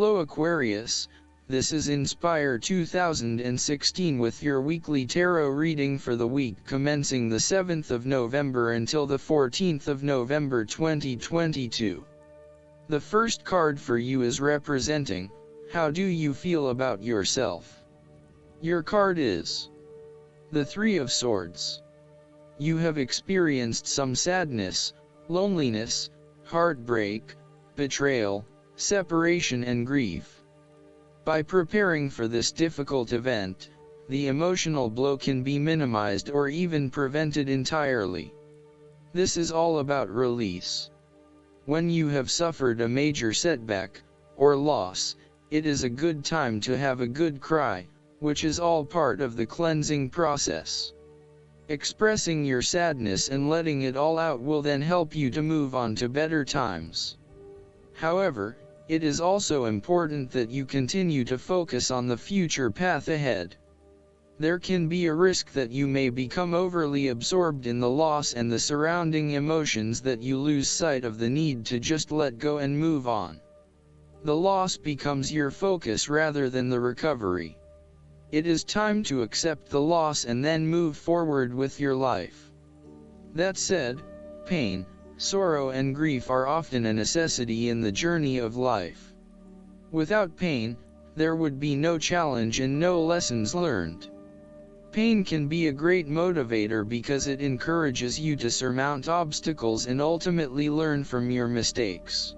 Hello Aquarius, this is Inspire 2016 with your weekly tarot reading for the week commencing the 7th of November until the 14th of November 2022. The first card for you is representing, how do you feel about yourself? Your card is the Three of Swords. You have experienced some sadness, loneliness, heartbreak, betrayal, separation and grief. By preparing for this difficult event, the emotional blow can be minimized or even prevented entirely. This is all about release. When you have suffered a major setback, or loss, it is a good time to have a good cry, which is all part of the cleansing process. Expressing your sadness and letting it all out will then help you to move on to better times. However, it is also important that you continue to focus on the future path ahead. There can be a risk that you may become overly absorbed in the loss and the surrounding emotions that you lose sight of the need to just let go and move on. The loss becomes your focus rather than the recovery. It is time to accept the loss and then move forward with your life. That said, pain, sorrow and grief are often a necessity in the journey of life. Without pain, there would be no challenge and no lessons learned. Pain can be a great motivator because it encourages you to surmount obstacles and ultimately learn from your mistakes.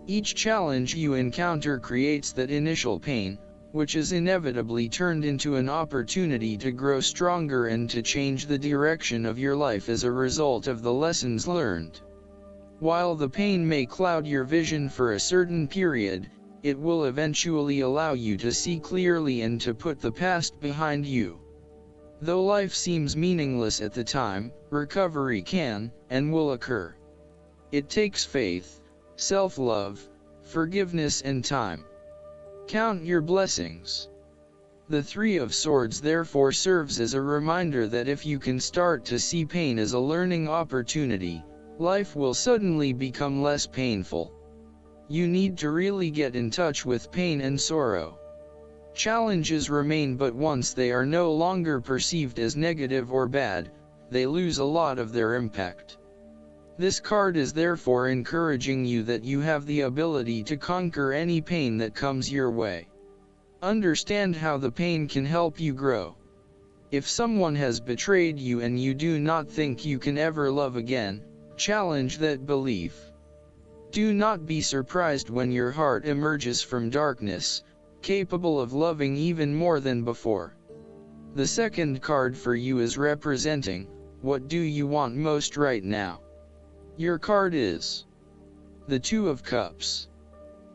Each challenge you encounter creates that initial pain, which is inevitably turned into an opportunity to grow stronger and to change the direction of your life as a result of the lessons learned. While the pain may cloud your vision for a certain period, it will eventually allow you to see clearly and to put the past behind you. Though life seems meaningless at the time, recovery can, and will occur. It takes faith, self-love, forgiveness and time. Count your blessings. The Three of Swords therefore serves as a reminder that if you can start to see pain as a learning opportunity, life will suddenly become less painful. You need to really get in touch with pain and sorrow. Challenges remain, but once they are no longer perceived as negative or bad, they lose a lot of their impact. This card is therefore encouraging you that you have the ability to conquer any pain that comes your way. Understand how the pain can help you grow. If someone has betrayed you and you do not think you can ever love again, challenge that belief. Do not be surprised when your heart emerges from darkness, capable of loving even more than before. The second card for you is representing, what do you want most right now? Your card is the Two of Cups.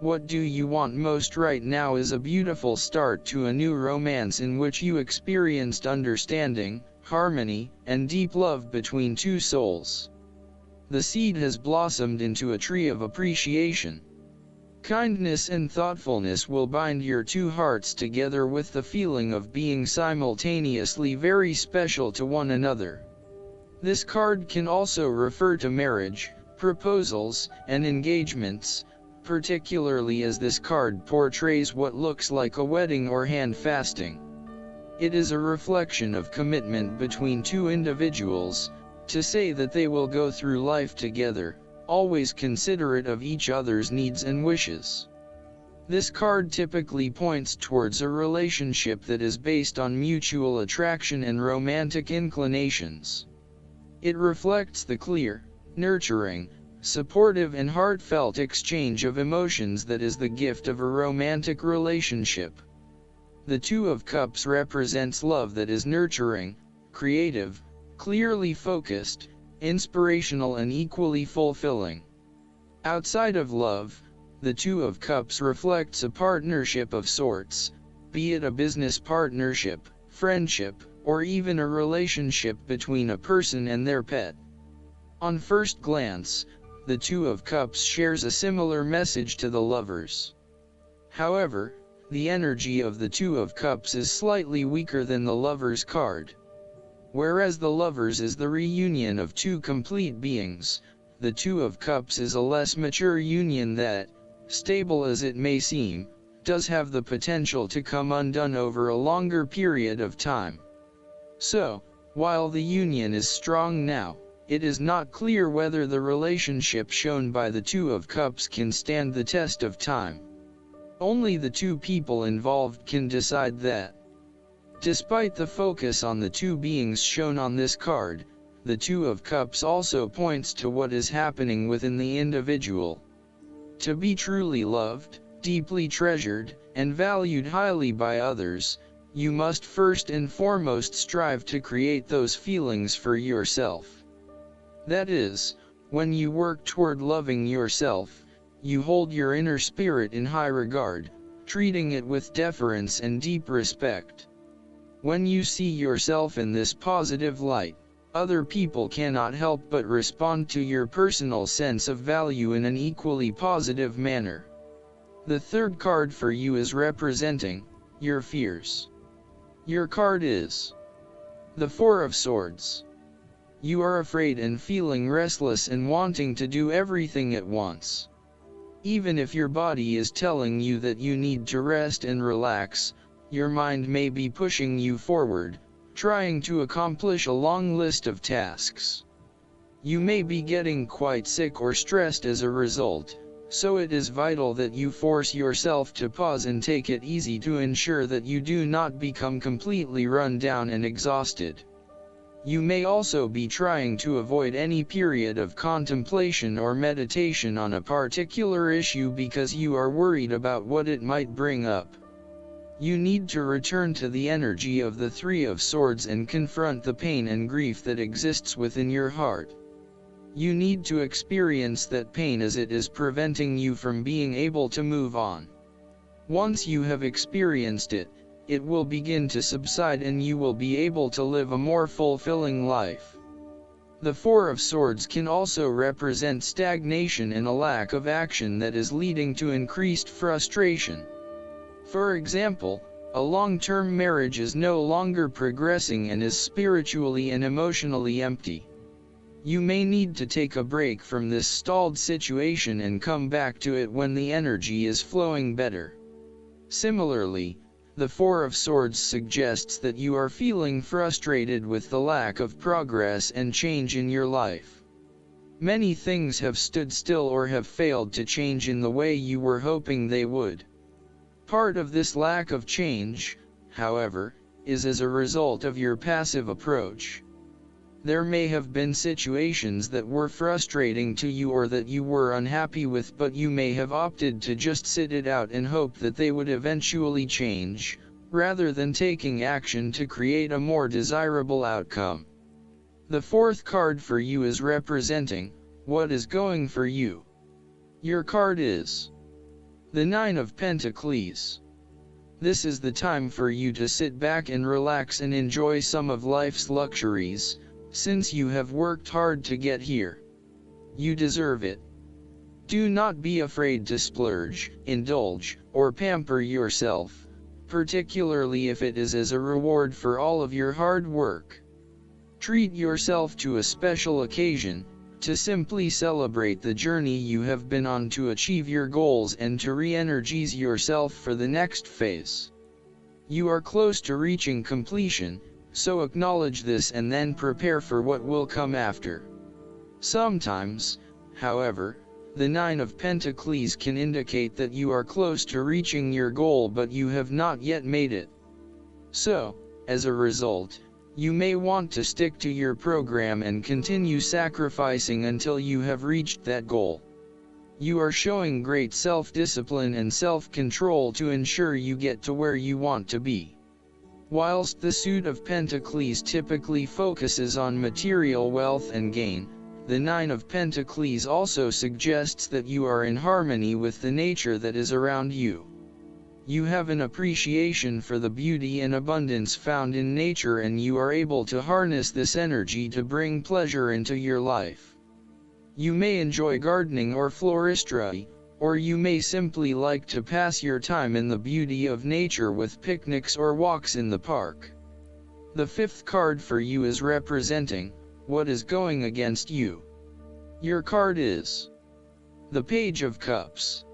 What do you want most right now is a beautiful start to a new romance in which you experienced understanding, harmony, and deep love between two souls. The seed has blossomed into a tree of appreciation. Kindness and thoughtfulness will bind your two hearts together with the feeling of being simultaneously very special to one another. This card can also refer to marriage, proposals, and engagements, particularly as this card portrays what looks like a wedding or hand fasting. It is a reflection of commitment between two individuals, to say that they will go through life together, always considerate of each other's needs and wishes. This card typically points towards a relationship that is based on mutual attraction and romantic inclinations. It reflects the clear, nurturing, supportive and heartfelt exchange of emotions that is the gift of a romantic relationship. The Two of Cups represents love that is nurturing, creative, clearly focused, inspirational and equally fulfilling. Outside of love, the Two of Cups reflects a partnership of sorts, be it a business partnership, friendship, or even a relationship between a person and their pet. On first glance, the Two of Cups shares a similar message to the Lovers. However, the energy of the Two of Cups is slightly weaker than the Lovers card. Whereas the Lovers is the reunion of two complete beings, the Two of Cups is a less mature union that, stable as it may seem, does have the potential to come undone over a longer period of time. So, while the union is strong now, it is not clear whether the relationship shown by the Two of Cups can stand the test of time. Only the two people involved can decide that. Despite the focus on the two beings shown on this card, the Two of Cups also points to what is happening within the individual. To be truly loved, deeply treasured, and valued highly by others, you must first and foremost strive to create those feelings for yourself. That is, when you work toward loving yourself, you hold your inner spirit in high regard, treating it with deference and deep respect. When you see yourself in this positive light, other people cannot help but respond to your personal sense of value in an equally positive manner. The third card for you is representing your fears. Your card is the Four of Swords. You are afraid and feeling restless and wanting to do everything at once. Even if your body is telling you that you need to rest and relax, your mind may be pushing you forward, trying to accomplish a long list of tasks. You may be getting quite sick or stressed as a result, so it is vital that you force yourself to pause and take it easy to ensure that you do not become completely run down and exhausted. You may also be trying to avoid any period of contemplation or meditation on a particular issue because you are worried about what it might bring up. You need to return to the energy of the Three of Swords and confront the pain and grief that exists within your heart. You need to experience that pain as it is preventing you from being able to move on. Once you have experienced it, it will begin to subside and you will be able to live a more fulfilling life. The Four of Swords can also represent stagnation and a lack of action that is leading to increased frustration. For example, a long-term marriage is no longer progressing and is spiritually and emotionally empty. You may need to take a break from this stalled situation and come back to it when the energy is flowing better. Similarly, the Four of Swords suggests that you are feeling frustrated with the lack of progress and change in your life. Many things have stood still or have failed to change in the way you were hoping they would. Part of this lack of change, however, is as a result of your passive approach. There may have been situations that were frustrating to you or that you were unhappy with, but you may have opted to just sit it out and hope that they would eventually change, rather than taking action to create a more desirable outcome. The fourth card for you is representing what is going for you. Your card is the Nine of Pentacles. This is the time for you to sit back and relax and enjoy some of life's luxuries, since you have worked hard to get here. You deserve it. Do not be afraid to splurge, indulge, or pamper yourself, particularly if it is as a reward for all of your hard work. Treat yourself to a special occasion, to simply celebrate the journey you have been on to achieve your goals and to re-energize yourself for the next phase. You are close to reaching completion, so acknowledge this and then prepare for what will come after. Sometimes, however, the Nine of Pentacles can indicate that you are close to reaching your goal but you have not yet made it. So, as a result, you may want to stick to your program and continue sacrificing until you have reached that goal. You are showing great self-discipline and self-control to ensure you get to where you want to be. Whilst the Suit of Pentacles typically focuses on material wealth and gain, the Nine of Pentacles also suggests that you are in harmony with the nature that is around you. You have an appreciation for the beauty and abundance found in nature, and you are able to harness this energy to bring pleasure into your life. You may enjoy gardening or floristry, or you may simply like to pass your time in the beauty of nature with picnics or walks in the park. The fifth card for you is representing what is going against you. Your card is the Page of Cups.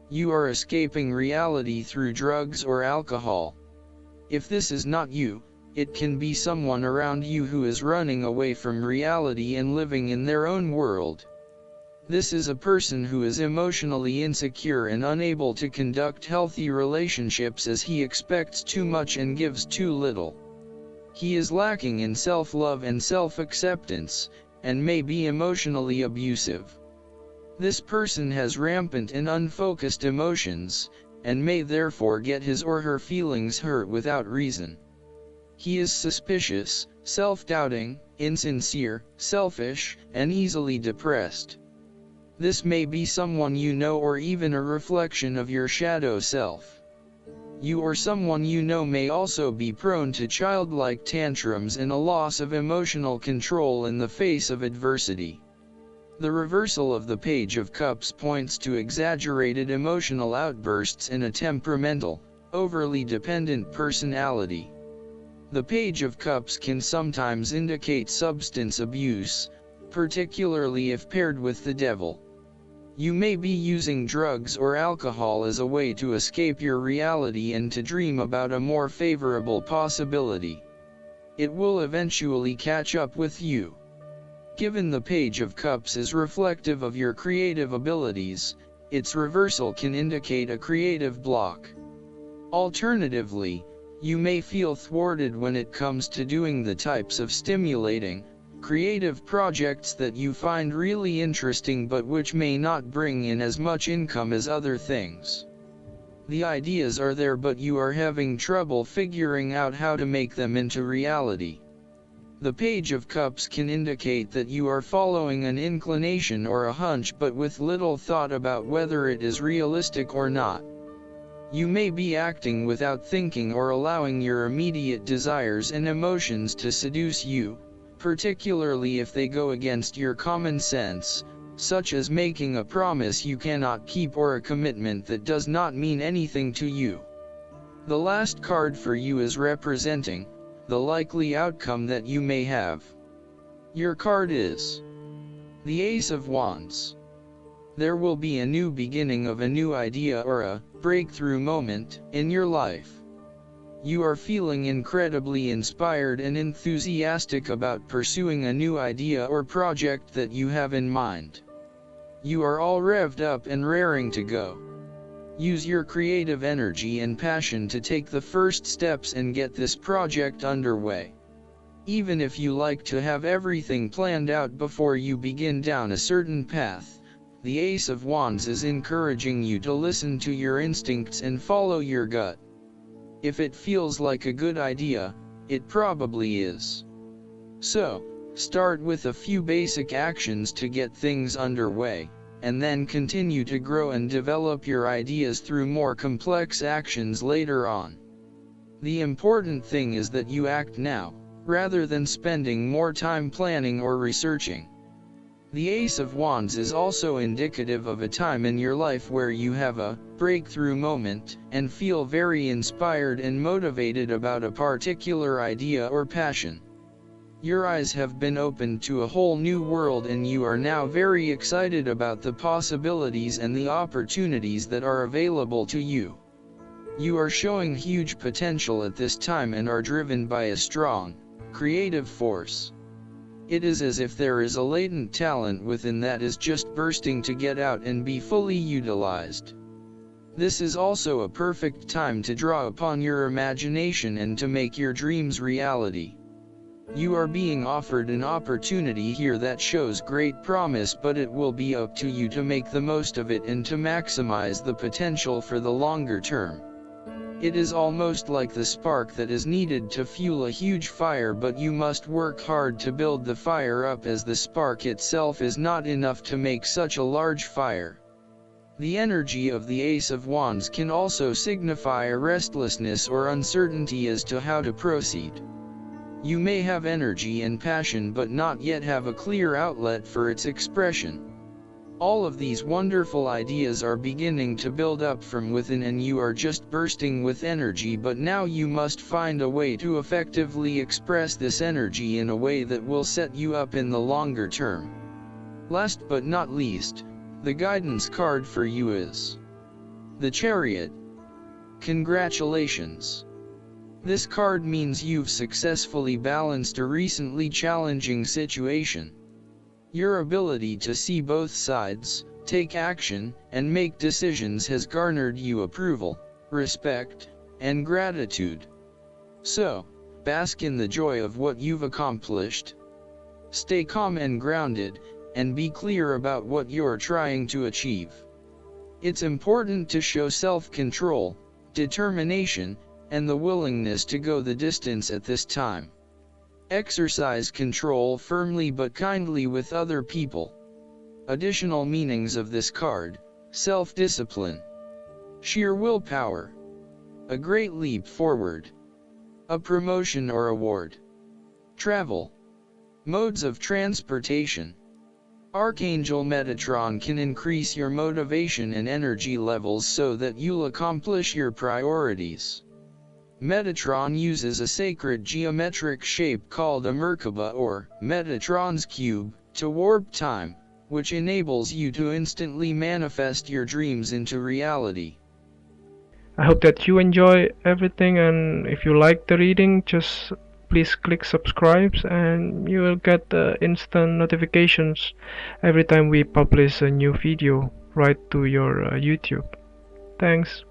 You are escaping reality through drugs or alcohol. If this is not you, it can be someone around you who is running away from reality and living in their own world. This is a person who is emotionally insecure and unable to conduct healthy relationships as he expects too much and gives too little. He is lacking in self-love and self-acceptance, and may be emotionally abusive. This person has rampant and unfocused emotions, and may therefore get his or her feelings hurt without reason. He is suspicious, self-doubting, insincere, selfish, and easily depressed. This may be someone you know or even a reflection of your shadow self. You or someone you know may also be prone to childlike tantrums and a loss of emotional control in the face of adversity. The reversal of the Page of Cups points to exaggerated emotional outbursts and a temperamental, overly dependent personality. The Page of Cups can sometimes indicate substance abuse, particularly if paired with the devil. You may be using drugs or alcohol as a way to escape your reality and to dream about a more favorable possibility. It will eventually catch up with you. Given the Page of Cups is reflective of your creative abilities, its reversal can indicate a creative block. Alternatively, you may feel thwarted when it comes to doing the types of stimulating, creative projects that you find really interesting but which may not bring in as much income as other things. The ideas are there but you are having trouble figuring out how to make them into reality. The Page of Cups can indicate that you are following an inclination or a hunch but with little thought about whether it is realistic or not. You may be acting without thinking or allowing your immediate desires and emotions to seduce you, particularly if they go against your common sense, such as making a promise you cannot keep or a commitment that does not mean anything to you. The last card for you is representing the likely outcome that you may have. Your card is the Ace of Wands. There will be a new beginning of a new idea or a breakthrough moment in your life. You are feeling incredibly inspired and enthusiastic about pursuing a new idea or project that you have in mind. You are all revved up and raring to go. Use your creative energy and passion to take the first steps and get this project underway. Even if you like to have everything planned out before you begin down a certain path, the Ace of Wands is encouraging you to listen to your instincts and follow your gut. If it feels like a good idea, it probably is. So, start with a few basic actions to get things underway, and then continue to grow and develop your ideas through more complex actions later on. The important thing is that you act now, rather than spending more time planning or researching. The Ace of Wands is also indicative of a time in your life where you have a breakthrough moment, and feel very inspired and motivated about a particular idea or passion. Your eyes have been opened to a whole new world and you are now very excited about the possibilities and the opportunities that are available to you. You are showing huge potential at this time and are driven by a strong, creative force. It is as if there is a latent talent within that is just bursting to get out and be fully utilized. This is also a perfect time to draw upon your imagination and to make your dreams reality. You are being offered an opportunity here that shows great promise, but it will be up to you to make the most of it and to maximize the potential for the longer term. It is almost like the spark that is needed to fuel a huge fire, but you must work hard to build the fire up, as the spark itself is not enough to make such a large fire. The energy of the Ace of Wands can also signify a restlessness or uncertainty as to how to proceed. You may have energy and passion but not yet have a clear outlet for its expression. All of these wonderful ideas are beginning to build up from within and you are just bursting with energy, but now you must find a way to effectively express this energy in a way that will set you up in the longer term. Last but not least, the guidance card for you is The Chariot. Congratulations! This card means you've successfully balanced a recently challenging situation. Your ability to see both sides, take action, and make decisions has garnered you approval, respect, and gratitude. So, bask in the joy of what you've accomplished. Stay calm and grounded, and be clear about what you're trying to achieve. It's important to show self-control, determination, and the willingness to go the distance at this time. Exercise control firmly but kindly with other people. Additional meanings of this card: self-discipline, sheer willpower, a great leap forward, a promotion or award, travel, modes of transportation. Archangel Metatron can increase your motivation and energy levels so that you'll accomplish your priorities. Metatron uses a sacred geometric shape called a Merkaba or Metatron's cube to warp time, which enables you to instantly manifest your dreams into reality. I hope that you enjoy everything, and if you like the reading, just please click subscribe and you will get instant notifications every time we publish a new video right to your YouTube. Thanks.